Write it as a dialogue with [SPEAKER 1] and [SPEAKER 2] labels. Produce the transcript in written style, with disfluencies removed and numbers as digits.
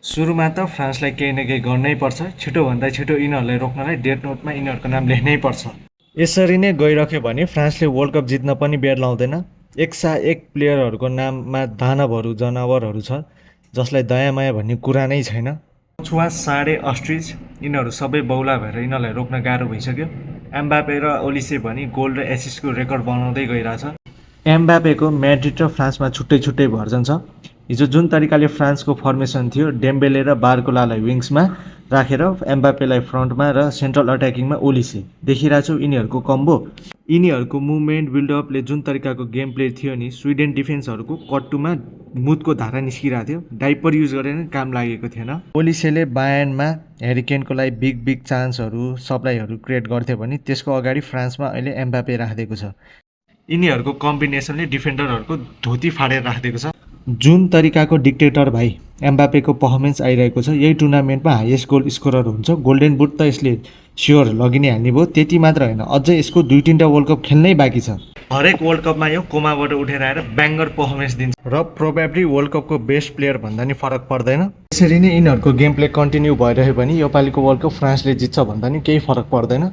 [SPEAKER 1] सुरुमा त फ्रान्सलाई केही न केही गर्नै पर्छ। छिटोभन्दा छिटो यिनीहरूलाई रोक्नलाई डेथ नोटमा यिनीहरूको नाम लेख्नै पर्छ। यसरी नै गइरह्यो भने फ्रान्सले वर्ल्ड कप जित्न पनि बेर लाउँदैन। एक प्लेयरहरूको नाममा दानवहरू जनावरहरू छ जसलाई दयामाया भन्ने कुरा नै छैन। छुवा साढे अस्ट्रिच यिनीहरू सबै बौला भएर यिनीहरूलाई रोक्न गाह्रो भइसक्यो। एम्बापे र ओलिसे पनि गोल र एसिस्टको रेकर्ड बनाउँदै गइरहेछ। एम्बापेको म्याड्रिड र फ्रान्समा छुट्टै छुट्टै भर्जन छ। हिजो जुन तरिकाले फ्रान्सको फर्मेसन थियो, डेम्बेले र बार्कोलालाई विङ्समा राखेर एम्बापेलाई फ्रन्टमा र सेन्ट्रल अट्याकिङमा ओलिसे देखिरहेको छु। यिनीहरूको कम्बो, यिनीहरूको मुभमेन्ट बिल्डअपले जुन तरिकाको गेम प्ले थियो नि, स्विडेन डिफेन्सहरूको कट्टुमा मुतको धारा निस्किरहेको थियो। डाइपर युज गरेर काम लागेको थिएन। ओलिसेले बायर्नमा हेरिकेनको लागि बिग चान्सहरू सप्लाईहरू क्रिएट गर्थ्यो भने त्यसको अगाडि फ्रान्समा अहिले एम्बापे राखिदिएको छ। यिनीहरूको कम्बिनेसनले डिफेन्डरहरूको धोती फाडेर राखिदिएको छ। जुन तरिकाको डिक्टेटर भाइ एम्बापेको पर्फर्मेन्स आइरहेको छ, यही टुर्नामेन्टमा हाइएस्ट गोल स्कोरर हुन्छ। गोल्डेन बुट त यसले स्योर लगि नै हाल्ने भयो। त्यति मात्र होइन, अझै यसको 2-3टा वर्ल्ड कप खेल्नै बाँकी छ। हरेक वर्ल्ड कपमा यो कोमाबाट उठेर आएर ब्याङ्गर पर्फर्मेन्स दिन्छ र प्रोबेबली वर्ल्ड कपको बेस्ट प्लेयर भन्दा नि फरक पर्दैन। यसरी नै यिनीहरूको गेम प्ले कन्टिन्यू भइरह्यो भने योपालिको वर्ल्ड कप फ्रान्सले जित्छ भन्दा नि केही फरक पर्दैन।